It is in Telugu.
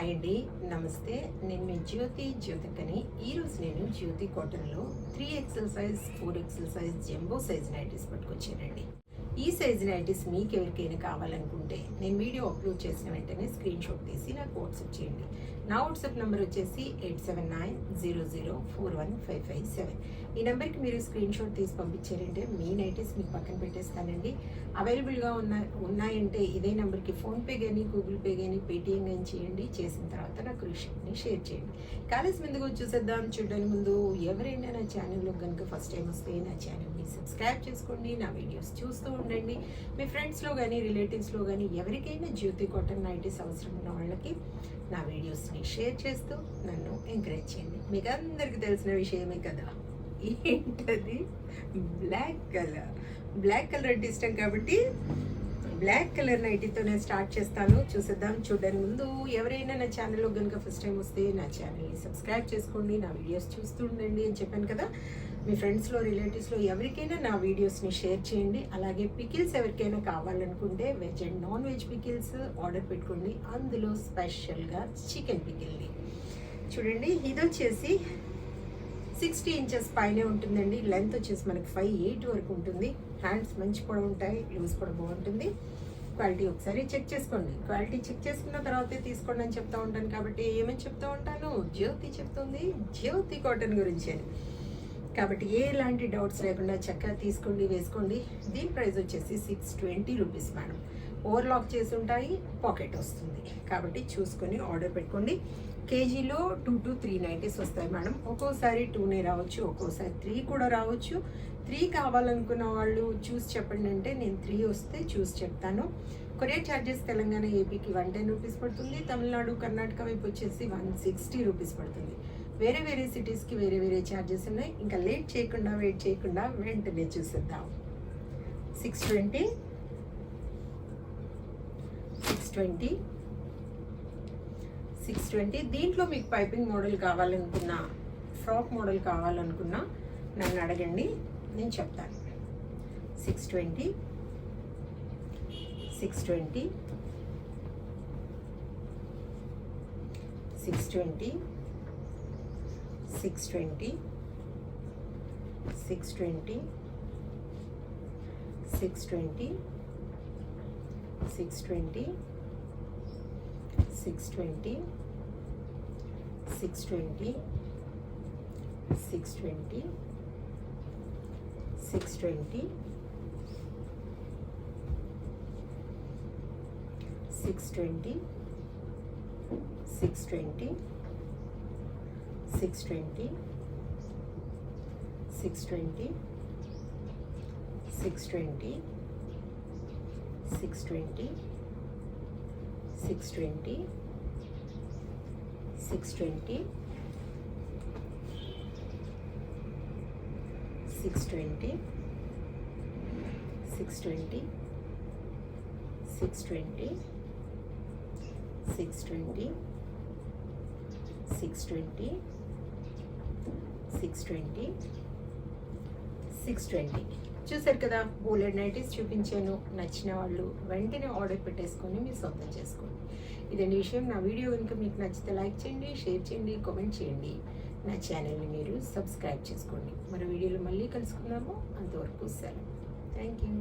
హాయ్ అండి, నమస్తే. నేను మీ జ్యోతికని. ఈరోజు నేను జ్యోతి కాటన్లో 3XL size 4XL size jumbo size nighties పట్టుకొచ్చానండి. ఈ సైజ్ నైటీస్ మీకు ఎవరికైనా కావాలనుకుంటే నేను వీడియో అప్లోడ్ చేసిన వెంటనే స్క్రీన్ షాట్ తీసి నాకు వాట్సాప్ చేయండి. నా వాట్సాప్ నెంబర్ వచ్చేసి 8790041557. ఈ నెంబర్కి మీరు స్క్రీన్ షాట్ తీసి పంపించారంటే మీ నైటీస్ మీకు పక్కన పెట్టేస్తానండి. అవైలబుల్గా ఉన్నాయంటే ఇదే నెంబర్కి ఫోన్పే కానీ గూగుల్ పే కానీ పేటిఎం కానీ చేయండి. చేసిన తర్వాత నాకు రిసిప్ట్ని షేర్ చేయండి. కాలేజ్ ముందుకు చూసేద్దాం. చూడడానికి ముందు ఎవరైనా నా ఛానల్లో కనుక ఫస్ట్ టైం వస్తే నా ఛానల్ని సబ్స్క్రైబ్ చేసుకోండి. నా వీడియోస్ చూస్తూ ఉండండి. మీ ఫ్రెండ్స్లో కానీ రిలేటివ్స్లో కానీ ఎవరికైనా జ్యోతి కాటన్ నైటీస్ అవసరం ఉన్న వాళ్ళకి నా వీడియోస్ని షేర్ చేస్తూ నన్ను ఎంకరేజ్ చేయండి. మీకు అందరికీ తెలిసిన విషయమే కదా, ఏంటది బ్లాక్ కలర్ అంటే ఇష్టం కాబట్టి బ్లాక్ కలర్ నైటీతో నేను స్టార్ట్ చేస్తాను. చూసేద్దాం. చూడడానికి ముందు ఎవరైనా నా ఛానల్లో కనుక ఫస్ట్ టైం వస్తే నా ఛానల్ని సబ్స్క్రైబ్ చేసుకోండి. నా వీడియోస్ చూస్తూ ఉండండి అని చెప్పాను కదా. మీ ఫ్రెండ్స్లో రిలేటివ్స్లో ఎవరికైనా నా వీడియోస్ని షేర్ చేయండి. అలాగే పికిల్స్ ఎవరికైనా కావాలనుకుంటే veg and non veg pickles order పెట్టుకోండి. అందులో స్పెషల్గా చికెన్ పికిల్ని చూడండి. ఇది వచ్చేసి 60 ఇంచెస్ పైనే ఉంటుందండి. లెంత్ వచ్చేసి మనకి 5'8" వరకు ఉంటుంది. హ్యాండ్స్ మంచి పొడవు ఉంటాయి, లూజ్ కూడా బాగుంటుంది. క్వాలిటీ ఒకసారి చెక్ చేసుకోండి. క్వాలిటీ చెక్ చేసుకున్న తర్వాతే తీసుకోండి అని చెప్తూ ఉంటాను. కాబట్టి ఏమని చెప్తూ ఉంటాను, జ్యోతి చెప్తుంది జ్యోతి కాటన్ గురించి అని. కాబట్టి ఎలాంటి డౌట్స్ లేకుండా చక్కగా తీసుకోండి, వేసుకోండి. దీని ప్రైస్ వచ్చేసి 620 రూపీస్ మేడం. ఓవర్లాక్ చేసి ఉంటాయి, పాకెట్ వస్తుంది. కాబట్టి చూసుకొని ఆర్డర్ పెట్టుకోండి. కేజీలో 2 to 3 నైటీస్ వస్తాయి మేడం. ఒక్కోసారి 2 రావచ్చు, ఒక్కోసారి 3 కూడా రావచ్చు. 3 కావాలనుకున్న వాళ్ళు చూసి చెప్పండి అంటే నేను 3 వస్తే చూసి చెప్తాను. కొరియర్ ఛార్జెస్ తెలంగాణ ఏపీకి 110 రూపీస్ పడుతుంది. తమిళనాడు కర్ణాటక వైపు వచ్చేసి 160 రూపీస్ పడుతుంది. వేరే వేరే సిటీస్కి వేరే వేరే ఛార్జెస్ ఉన్నాయి. ఇంకా వెయిట్ చేయకుండా వెంటనే చూసేద్దాం. 620 దీంట్లో మీకు పైపింగ్ మోడల్ కావాలనుకున్నా, ఫ్రాక్ మోడల్ కావాలనుకున్నా నన్ను అడగండి, నేను చెప్తాను. 620 620 620 620 620 620 620 620 620 620 620 620 620 620 620 620 620 620 620 620 620 620 620 620 620 620 చూసారు కదా. బోలెడ్ నైటీస్ చూపించాను. నచ్చిన వాళ్ళు వెంటనే ఆర్డర్ పెట్టేసుకొని మీరు సొంతం చేసుకోండి. ఇదండి విషయం. నా వీడియో కనుక మీకు నచ్చితే లైక్ చేయండి, షేర్ చేయండి, కామెంట్ చేయండి. నా ఛానల్ని మీరు సబ్స్క్రైబ్ చేసుకోండి. మరో వీడియోలో మళ్ళీ కలుసుకుందాము. అంతవరకు సెలవు. Thank you.